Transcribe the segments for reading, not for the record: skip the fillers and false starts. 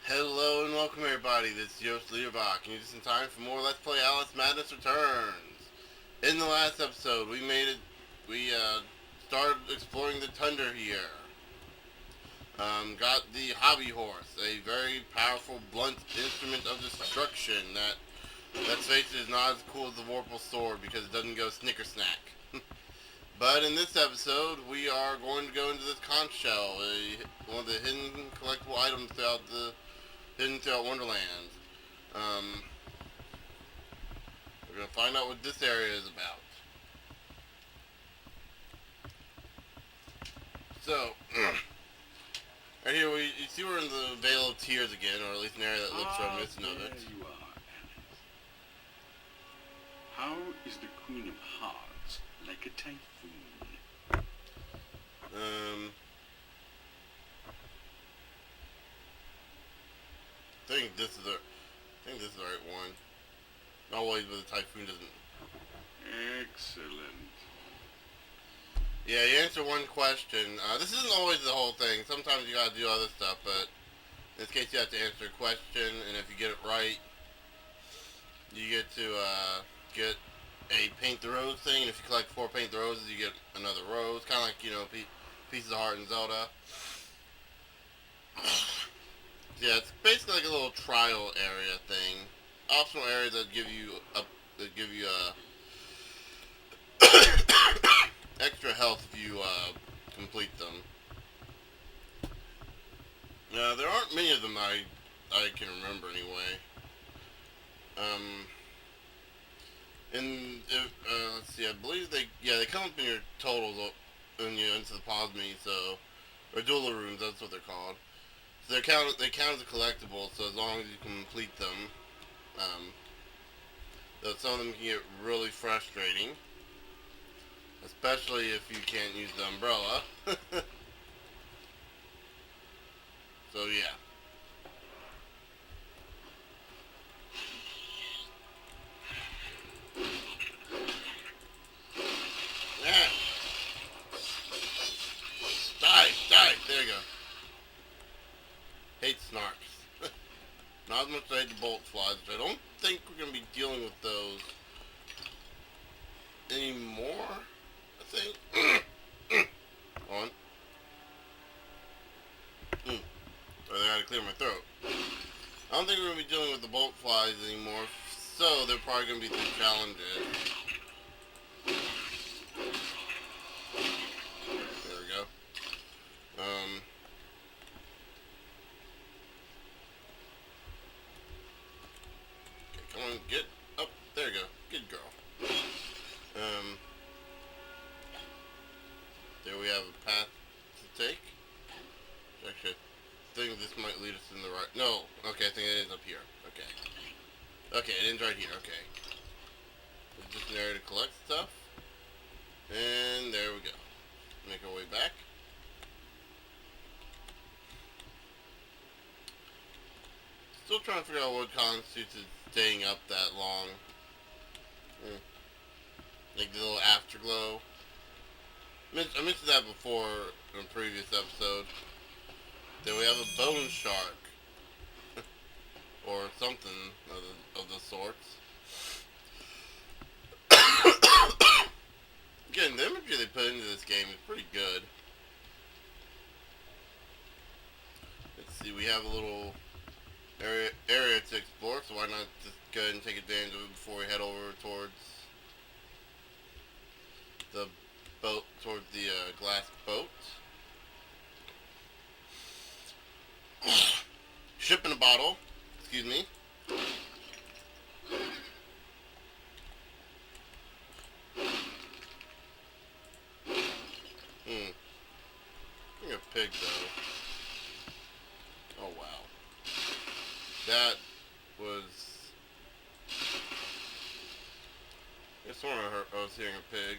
Hello and welcome everybody, this is Yost Leaderbach, and you're just in time for more Let's Play Alice Madness Returns. In the last episode, we started exploring the tundra here. Got the hobby horse, a very powerful, blunt instrument of destruction that, let's face it, is not as cool as the Vorpal sword because it doesn't go snicker snack. But in this episode, we are going to go into this conch shell, one of the hidden collectible items hidden throughout Wonderland. Um, we're gonna find out what this area is about. So, right here, you see we're in the Vale of Tears again, or at least an area that looks reminiscent of it. There you are, Alice. How is the Queen of Hearts like a typhoon? I think this is the right one. Always, but the typhoon doesn't. Excellent. Yeah, you answer one question. This isn't always the whole thing. Sometimes you gotta do other stuff, but in this case, you have to answer a question, and if you get it right, you get to get a paint the rose thing. And if you collect 4 paint the roses, you get another rose. Kind of like pieces of heart in Zelda. Yeah, it's basically like a little trial area thing. Optional areas that give you extra health if you complete them. There aren't many of them I can remember anyway. Let's see, I believe they come up in your totals when you enter the pause menu, or dueler rooms, that's what they're called. So they count as a collectible, so as long as you complete them, though some of them can get really frustrating, especially if you can't use the umbrella. So yeah. Yeah. Die! There you go. Hate snarks. Not as much as I hate the bolt flies, which I don't think we're going to be dealing with those anymore, I think. On. I gotta clear my throat. I don't think we're going to be dealing with the bolt flies anymore, so they're probably going to be some challenges. There we go. Okay, come on, get up. There you go. Good girl. There we have a path to take. Actually, I think this might lead us in the right... No. Okay, I think it ends up here. Okay. Okay, it ends right here. Okay. It's just an area to collect stuff. And there we go. Make our way back. Still trying to figure out what constitutes staying up that long. Like the little afterglow. I mentioned that before in a previous episode. Then we have a bone shark. Or something of the sorts. Again, the imagery they put into this game is pretty good. Let's see, we have a little area to explore, so why not just go ahead and take advantage of it before we head over towards the boat, towards the glass boat. Ship in a bottle, excuse me. I think a pig though. Oh wow. That was... I sworn I was hearing a pig.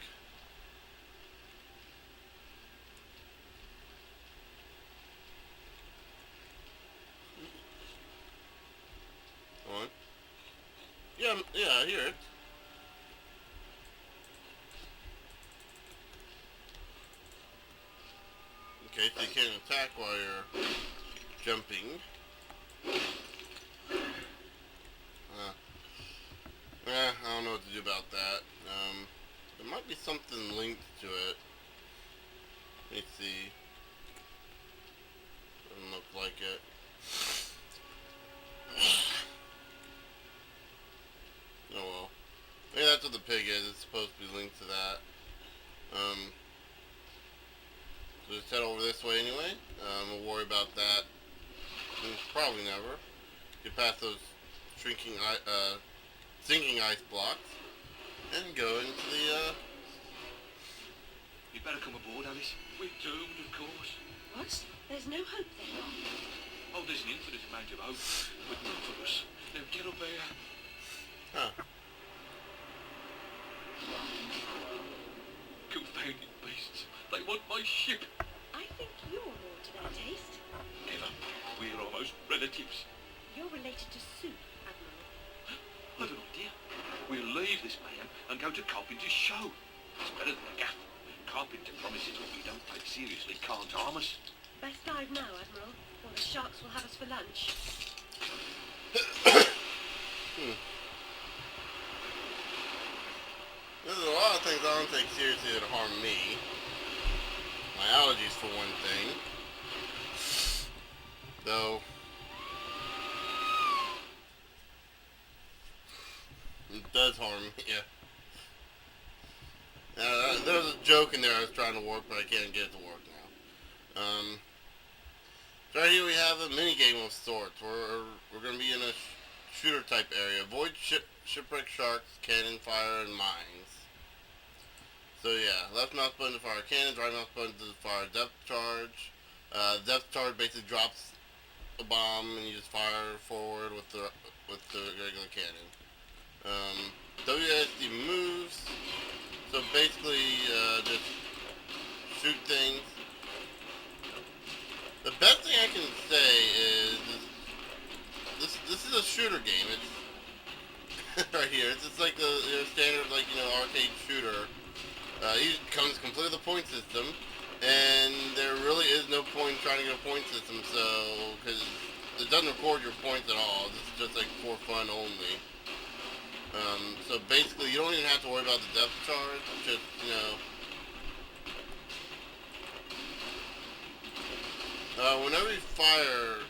Come on. Yeah, I hear it. Okay, so you can't attack while you're jumping. I don't know what to do about that. There might be something linked to it. Let me see. Doesn't look like it. Oh well. Maybe that's what the pig is. It's supposed to be linked to that. So just head over this way anyway. We'll worry about that. Probably never. Get past those sinking ice blocks and go into the. You'd better come aboard, Alice. We're doomed, of course. What? There's no hope then? Oh, there's an infinite amount of hope, but none for us. Now get up there. Huh. Confounded beasts. They want my ship. I think you're more to their taste. Never. We're almost relatives. You're related to Sue, Admiral. I've an idea. We'll leave this man and go to Carpenter's show. It's better than a gaff. Carpenter promises what we don't take seriously can't harm us. Best dive now, Admiral, or the sharks will have us for lunch. There's a lot of things I don't take seriously that harm me. My allergies, for one thing. Though, it does harm me, yeah. There was a joke in there I was trying to work, but I can't get it to work now. So right here we have a mini game of sorts. We're going to be in a shooter type area. Avoid shipwreck sharks, cannon fire, and mines. So yeah, left mouse button to fire cannons, right mouse button to fire depth charge. Depth charge basically drops a bomb and you just fire forward with the regular cannon. WSD moves. So basically, just shoot things. The best thing I can say is this is a shooter game. It's right here. It's just like the standard arcade shooter. It comes completely with a point system, and there really is no point in trying to get a point system. So because it doesn't record your points at all. This is just like for fun only. So basically, you don't even have to worry about the depth charge. Just, whenever you fire,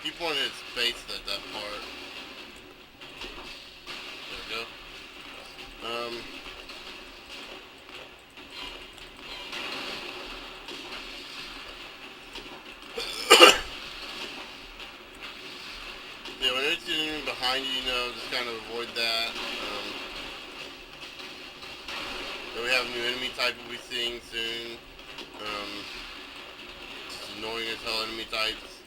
keep wanting to hit space at that part. There we go. Yeah, when it's anything behind you, just kind of avoid that. So we have a new enemy type we'll be seeing soon. Just annoying as hell enemy types.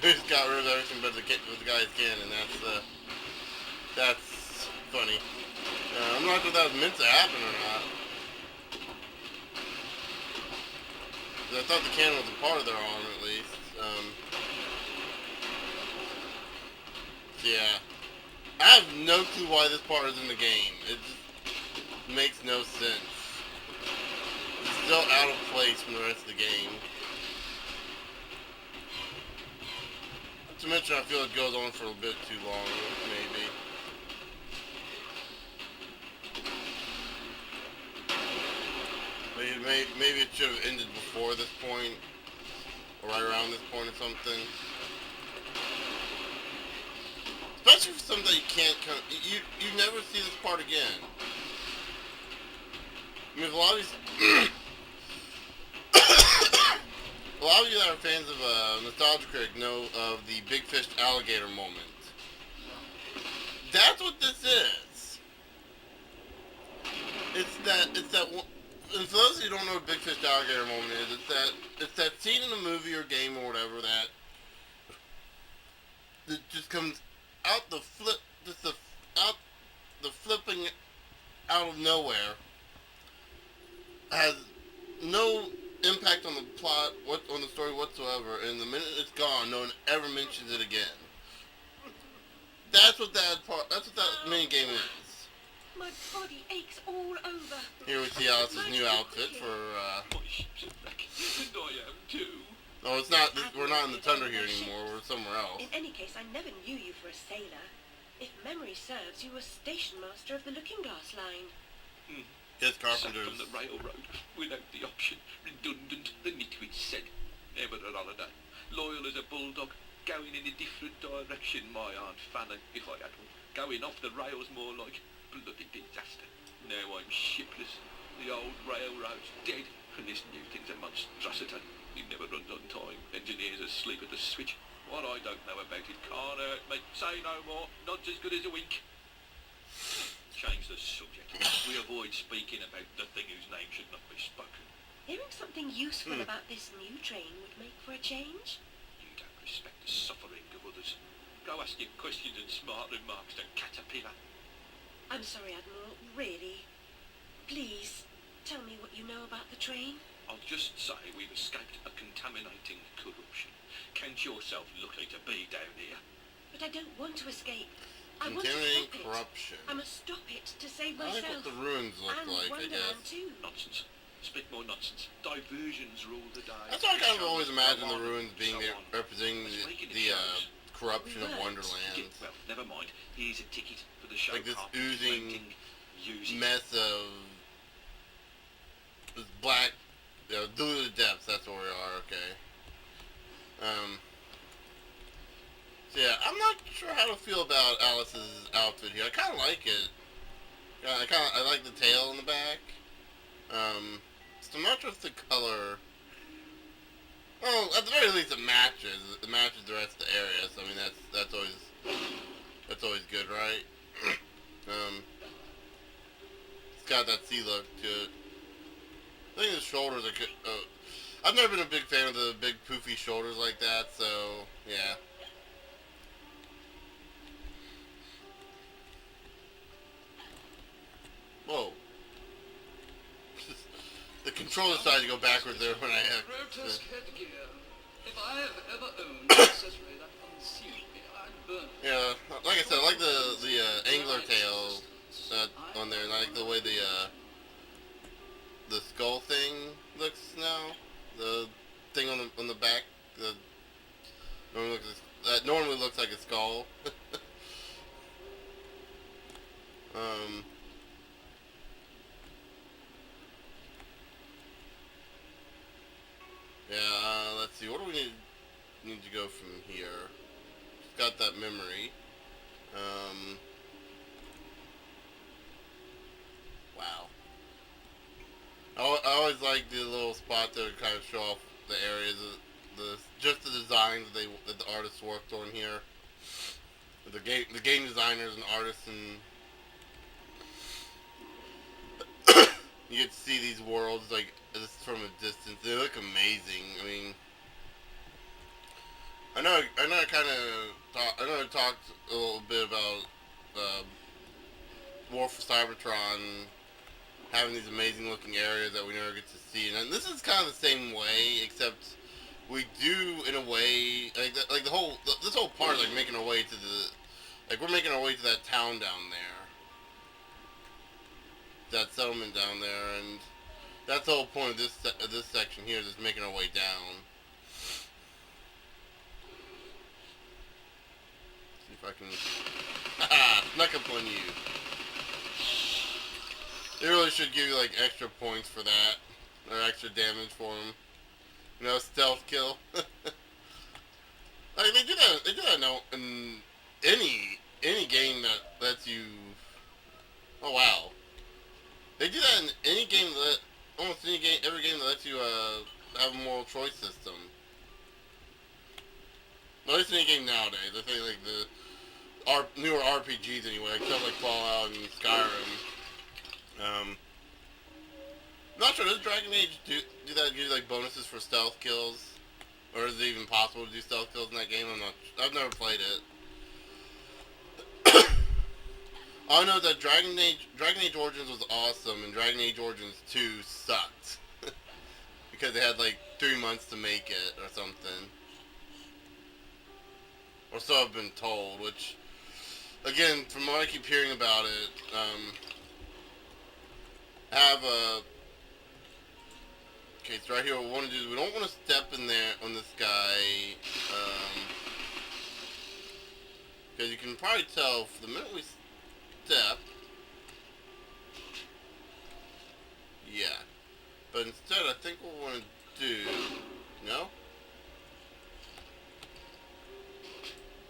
We just got rid of everything but the guy's cannon. That's funny. I'm not sure if that was meant to happen or not. 'Cause I thought the cannon was a part of their arm at least. Yeah. I have no clue why this part is in the game. It just makes no sense. It's still out of place from the rest of the game. Not to mention, I feel it goes on for a bit too long, maybe. Maybe it should have ended before this point, or right around this point or something. Especially for something that you can't you never see this part again. I mean, a lot of these a lot of you that are fans of Nostalgia Critic know of the Big Fish Alligator moment. That's what this is. It's that one. And for those of you who don't know what Big Fish Alligator moment is, it's that scene in a movie or game or whatever that just comes out the flipping out of nowhere, has no impact on the plot, on the story whatsoever, and the minute it's gone, no one ever mentions it again. That's what that mini game is. My body aches all over. Here we see Alice's new outfit for My ship's a wreck, and I am too. No, it's not. We're Admiral not in the could Tundra own here their anymore. We're ships. somewhere else. In any case, I never knew you for a sailor. If memory serves, you were station master of the Looking Glass line. Yes, Sat carpenters. on the railroad without the option. Redundant, the nitwit said. Never a holiday. Loyal as a bulldog. Going in a different direction, my Aunt Fanny, if I had one. Going off the rails more like. Bloody disaster. Now I'm shipless. The old railroad's dead, and this new thing's a monstrosity. It never runs on time. Engineers asleep at the switch. What I don't know about it can't hurt me. Say no more. Not as good as a wink. Change the subject. We avoid speaking about the thing whose name should not be spoken. Hearing something useful about this new train would make for a change. You don't respect the suffering of others. Go ask your questions and smart remarks to Caterpillar. I'm sorry, Admiral, really. Please, tell me what you know about the train. I'll just say we've escaped a contaminating corruption. Count yourself lucky to be down here. But I don't want to escape. I want to Contaminating stop it. corruption. I must stop it to save I like myself. what the ruins look and like, I Wonderland guess. too. Nonsense. Spit more nonsense. Diversions rule the day. That's why I kind of always imagined the So on, ruins being so on. representing Speaking of the shows, corruption of Words. Wonderland. Well, never mind. Here's a ticket for the show. Like this carpet oozing renting. Use it. mess of this black, diluted depths. That's where we are. Okay. So yeah, I'm not sure how to feel about Alice's outfit here. I kind of like it. I like the tail in the back. So I'm not sure if the color. Well, at the very least, it matches. It matches the rest of the area. So I mean, that's always good, right? It's got that sea look to it. I think the shoulders are good. I've never been a big fan of the big poofy shoulders like that, so yeah. Whoa. The controller decided to go backwards there when I Grotesque headgear. If I have ever owned an accessory that unsealed me, I'd burn it. Yeah, like I said, I like the angler tail on there, and I like the way the skull thing looks now. The thing on the back that normally looks like a skull. Yeah, let's see. What do we need to go from here? Just got that memory. Wow. I always like the little spot to kind of show off the areas, just the designs that the artists worked on here. The game designers and artists, and you get to see these worlds like just from a distance. They look amazing. I mean, I know I talked a little bit about War for Cybertron having these amazing looking areas that we never get to see, and this is kind of the same way, except we do in a way like this whole part, like making our way to we're making our way to that town down there, that settlement down there, and that's the whole point of this section here, is just making our way down. See if I can. Haha, snuck up on you. They really should give you like extra points for that, or extra damage for them. You know, stealth kill. Like they do that now in any game that lets you. Oh wow. They do that in any game every game that lets you have a moral choice system. Well, at least any game nowadays. I think like the newer RPGs anyway, like stuff like Fallout and Skyrim. Not sure, does Dragon Age do that, give you like bonuses for stealth kills? Or is it even possible to do stealth kills in that game? I've never played it. All I know is that Dragon Age Origins was awesome, and Dragon Age Origins 2 sucked. Because they had like 3 months to make it, or something. Or so I've been told, which, again, from what I keep hearing about it, have Okay, so right here what we want to do is we don't want to step in there on this guy, because you can probably tell the minute we step, yeah. But instead, I think what we want to do, no?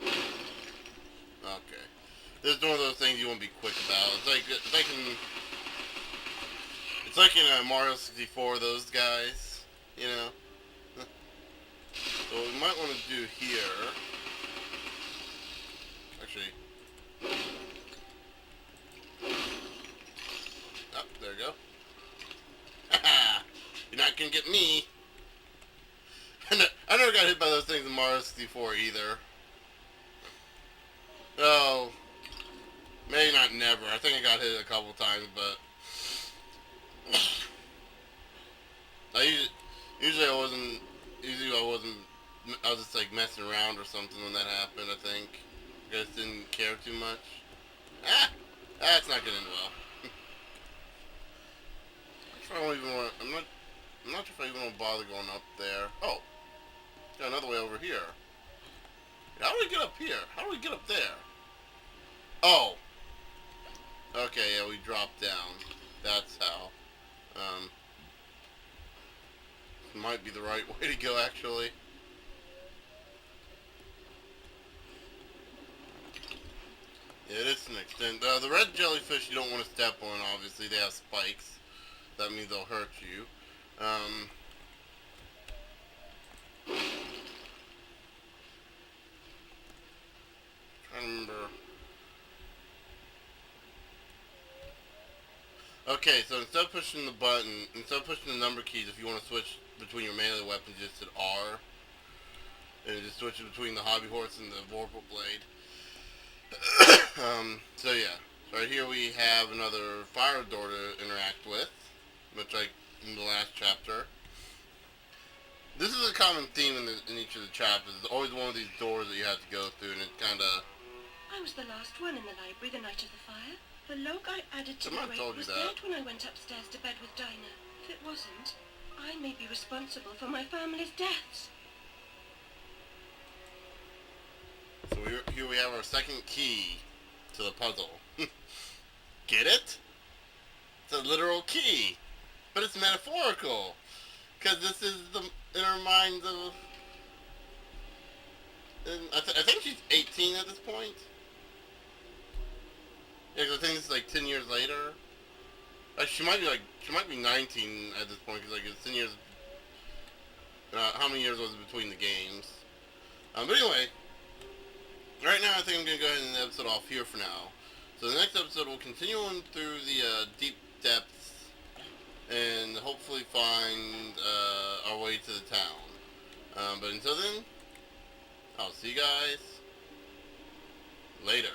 Okay. This is one of those things you want to be quick about. It's like in Mario 64, those guys, you know? So what we might want to do here, actually, oh, there we go. Haha! You're not gonna get me! I never got hit by those things in Mario 64 either. Oh, maybe not never. I think I got hit a couple times, but usually I wasn't. I was just like messing around or something when that happened. I think I just didn't care too much. Ah, that's not gonna end well. I don't even want. I'm not sure if I even want to bother going up there. Oh, got another way over here. How do we get up here? How do we get up there? Oh. Okay, yeah, we dropped down. That's how. Might be the right way to go, actually. Yeah, it is to an extent. The red jellyfish you don't want to step on, obviously. They have spikes. That means they'll hurt you. Trying to remember. Okay, so instead of pushing the number keys, if you want to switch between your melee weapons, you just hit R. And just switch it between the hobby horse and the vorpal blade. So yeah. Right here we have another fire door to interact with, much like in the last chapter. This is a common theme in each of the chapters. There's always one of these doors that you have to go through, and it kind of... I was the last one in the library the night of the fire. The log I added to the Someone told grate you was that. dead when I went upstairs to bed with Dinah. If it wasn't, I may be responsible for my family's deaths. So here we have our second key to the puzzle. Get it? It's a literal key, but it's metaphorical, because this is the inner minds of... I think she's 18 at this point. Yeah, 'cause I think it's like 10 years later. Like, she might be 19 at this point, because like it's 10 years... how many years was it between the games? But anyway, right now I think I'm going to go ahead and end the episode off here for now. So the next episode we'll continue on through the deep depths and hopefully find our way to the town. But until then, I'll see you guys later.